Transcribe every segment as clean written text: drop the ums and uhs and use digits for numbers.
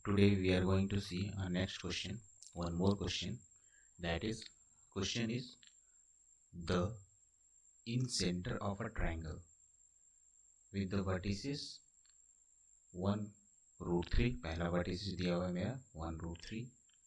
Today we are going to see our next question, one more question. That is, question is the in center of a triangle with the vertices 1 root 3. पहला vertices दिया हुआ है मेरा 1 root 3,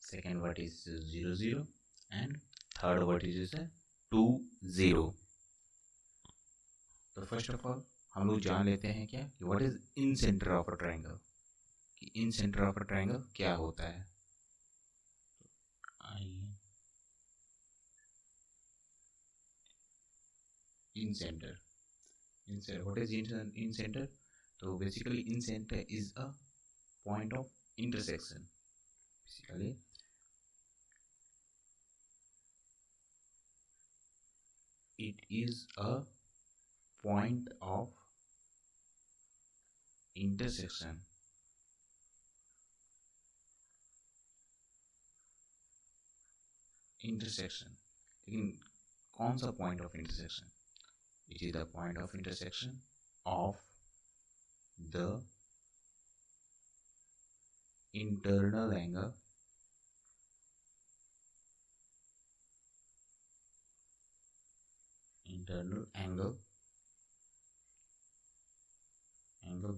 second vertices is 0 0 and third vertices है 2 0. तो first of all हम लोग जान लेते हैं क्या कि what is incentre of a triangle, कि incentre of a triangle क्या होता है. आइए, incentre, incentre, what is incentre. तो basically incentre is a point of intersection. Basically it is a point of intersection लेकिन कौन सा point of intersection. It is the point of intersection of the internal angle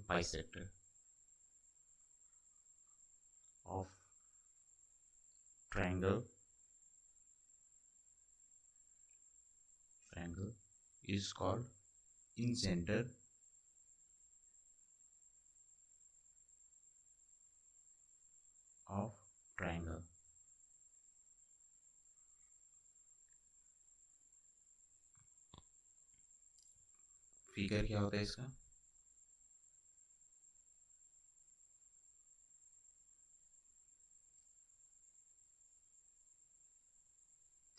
bisector of triangle is called incenter of triangle. Figure क्या होता है इसका.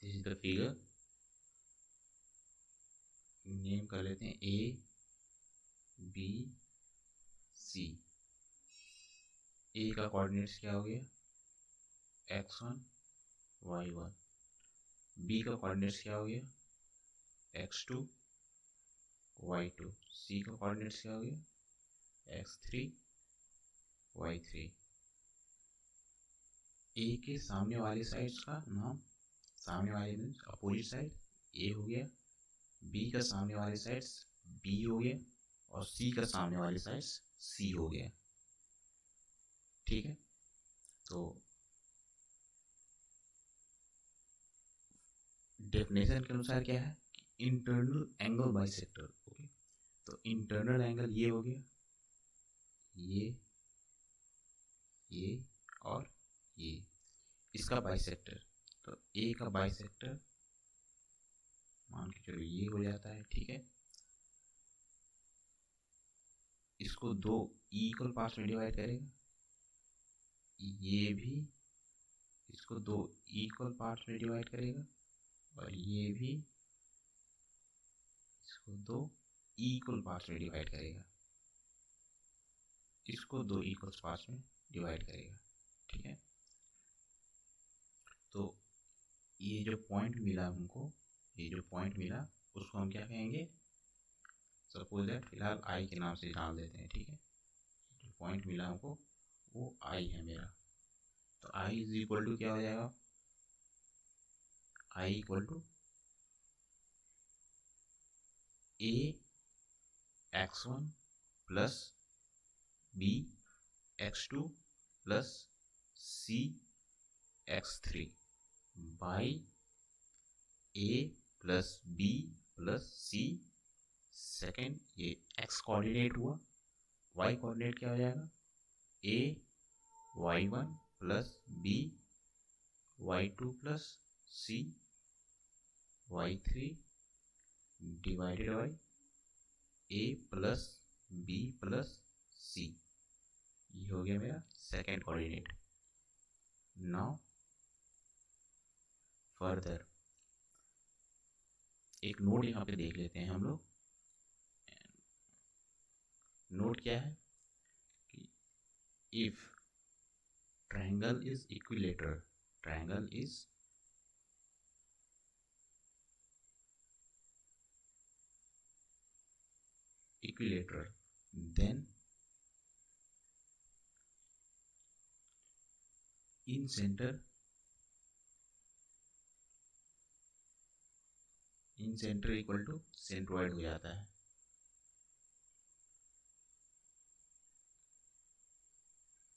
This is the figure. Name कर लेते हैं ए बी सी. ए का कोऑर्डिनेट्स क्या हो गया x1 y1. बी का कोऑर्डिनेट्स क्या हो गया x2 y2. सी का कोऑर्डिनेट्स क्या हो गया x3 y3. ए के सामने वाली साइड्स का नाम, सामने वाले मीन्स अपोजिट साइड, ए हो गया. बी का सामने वाले साइड्स बी हो गया और सी का सामने वाले साइड्स सी हो गया. ठीक है. तो डेफिनेशन के अनुसार क्या है, इंटरनल एंगल बाइसेक्टर. ओके, तो इंटरनल एंगल ये हो गया, ये और ये, इसका बाइसेक्टर. तो ए का बाइसेक्टर मान के चलो ये हो जाता है. ठीक है. इसको दो इक्वल पार्ट्स में डिवाइड करेगा, ये भी इसको दो इक्वल पार्ट्स में डिवाइड करेगा और ये भी इसको दो इक्वल पार्ट्स में डिवाइड करेगा, इसको दो इक्वल पार्ट्स में डिवाइड करेगा. ठीक है. तो ये जो पॉइंट मिला हमको, ये जो पॉइंट मिला उसको हम क्या कहेंगे, सपोज दैट फिलहाल आई के नाम से डाल देते हैं. ठीक है. जो पॉइंट मिला हमको वो आई है मेरा. तो आई इज इक्वल टू क्या हो जाएगा, I equal to A x1 plus B x2 plus C x3 by A plus B plus C. Second ये x कोऑर्डिनेट हुआ, y कोऑर्डिनेट क्या हो जाएगा, a y1 plus b y2 plus c y3 divided by a plus b plus c. ये हो गया मेरा second coordinate. Now further एक नोट यहाँ पे देख लेते हैं हम लोग. नोट क्या है कि if triangle is equilateral, triangle is equilateral, then incentre equal to centroid हो जाता है।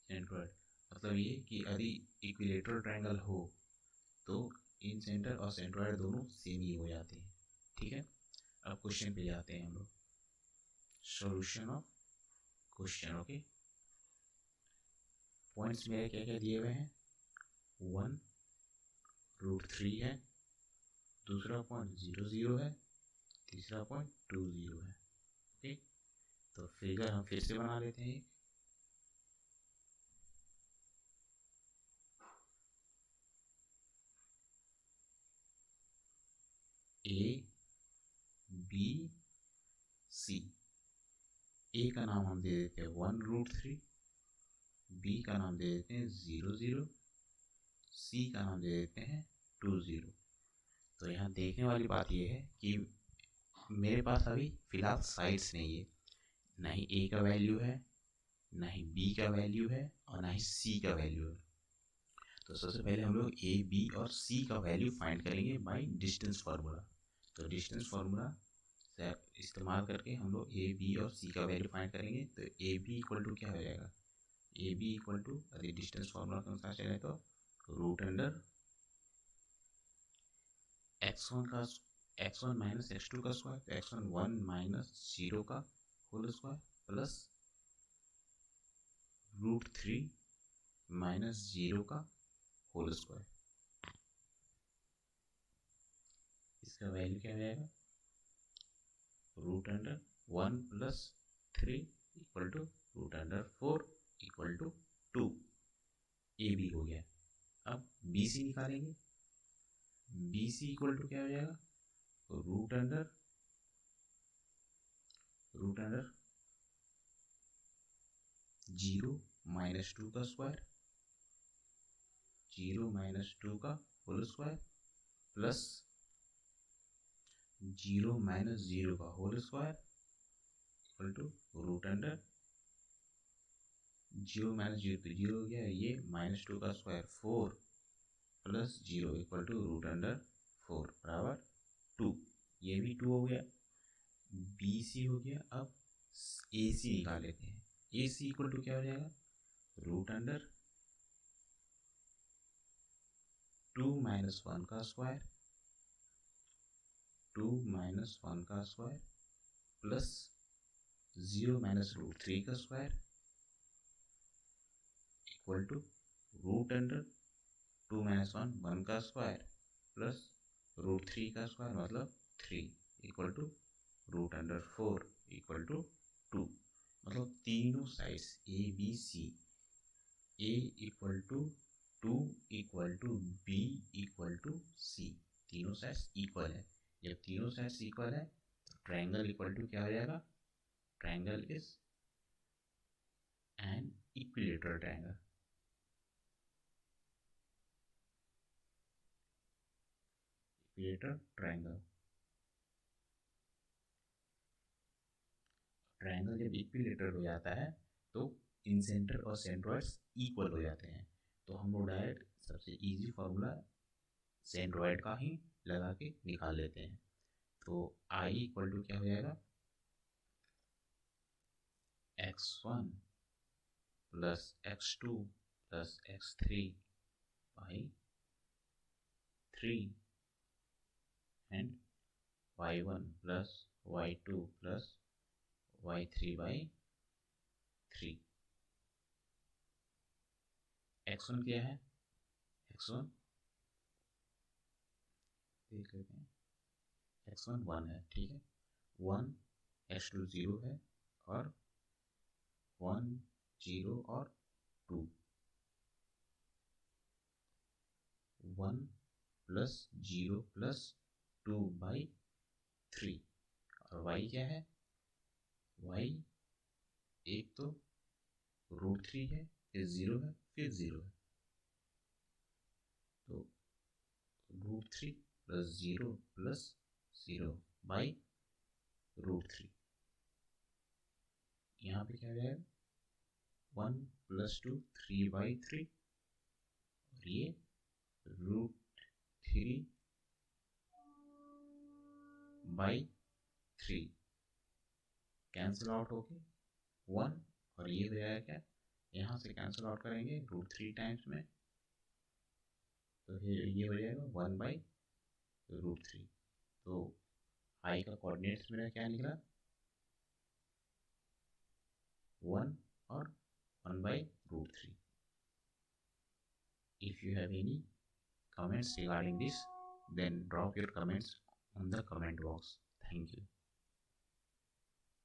सेंट्रोइड मतलब ये कि यदि इक्विलेटरल ट्रायंगल हो तो इन सेंटर और सेंट्रोइड दोनों सेम ही हो जाते हैं। ठीक है, अब क्वेश्चन पे जाते हैं हम लोग। Solution of question. Okay, points मेरे क्या क्या दिए हुए हैं, 1√3 है, दूसरा पॉइंट 0 0 है, तीसरा पॉइंट 2 0 है। ओके, तो फिगर हम फिर से बना लेते हैं। ए बी सी, ए का नाम हम दे देते हैं 1√3, बी का नाम दे देते हैं 0 0, सी का नाम दे देते हैं 2 0। तो यहाँ देखने वाली बात यह है कि मेरे पास अभी फिलहाल साइड्स नहीं है, ना ही ए का वैल्यू है, ना ही बी का वैल्यू है, और ना ही सी का वैल्यू है। तो सबसे पहले हम लोग ए बी और सी का वैल्यू फाइंड करेंगे बाय डिस्टेंस फार्मूला। तो डिस्टेंस फार्मूला से इस्तेमाल करके हम लोग ए बी और सी का वैल्यू फाइंड करेंगे। तो ए बी इक्वल टू क्या हो जाएगा, ए बी इक्वल टू यदि डिस्टेंस फार्मूला के अनुसार चले तो रूट अंडर x1 का x1 माइनस x2 का स्क्वायर, तो x1 1 माइनस 0 का होल स्क्वायर प्लस √3 माइनस 0 का होल स्क्वायर। इसका वैल्यू क्या हो जाएगा, root under 1 plus 3 equal to root under 4 equal to 2। A B हो गया। अब बी सी निकालेंगे। बी सी इक्वल टू क्या हो जाएगा, रूट अंडर 0 माइनस 2 का स्क्वायर, 0 माइनस 2 का होल स्क्वायर प्लस 0 माइनस 0 का whole square equal to root under 0 minus 0 तो 0 हो गया, ये माइनस 2 का square 4 plus 0 equal to root under 4 बराबर 2। ये भी 2 हो गया। बी सी हो गया। अब ए सी निकाल लेते हैं। ए सी इक्वल टू क्या हो जाएगा, रूट अंडर 2 माइनस 1 का स्क्वायर, 2 माइनस 1 का स्क्वायर प्लस 0 माइनस √3 का square equal to root under 2 minus 1 1 का स्क्वायर प्लस √3 का स्क्वायर मतलब 3 equal to root under 4 equal to 2। मतलब तीनों sides A B C, A equal to 2 equal to B equal to C, तीनों sides equal है। जब तीनों साइड्स इक्वल है तो ट्रायंगल इक्वल टू क्या हो जाएगा, triangle is an equilateral triangle. Equilateral triangle, triangle जब इक्विलेटरल हो जाता है तो इन सेंटर और सेंट्रोइड्स इक्वल हो जाते हैं। तो हम लोग डायरेक्ट सबसे इजी फार्मूला सेंट्रोइड का ही लगा के निकाल लेते हैं। तो आई इक्वल टू क्या हो जाएगा, x1 plus x2 plus x3 by 3 and y1 plus y2 plus y3 by 3। x1 क्या है, x1 देख लेते हैं, x1 1 है, ठीक है, 1 x2 0 है और 1 0 और 2, 1 प्लस 0 प्लस 2 बाई 3। और y क्या है, y एक तो √3 है, फिर 0 है, फिर 0 है। तो √3 प्लस 0 प्लस 0 बाई √3। यहाँ पे क्या हो जाएगा, 1 प्लस 2 3 बाई 3 ये √3/3 कैंसिल आउट होके 1, और ये हो जाएगा क्या, यहाँ से कैंसिल आउट करेंगे √3 टाइम्स में, तो फिर ये हो जाएगा 1/√3। तो आई का कोऑर्डिनेट्स मेरा क्या निकला, 1 और 1/√3। If you have any comments regarding this, then drop your comments on the comment box. Thank you.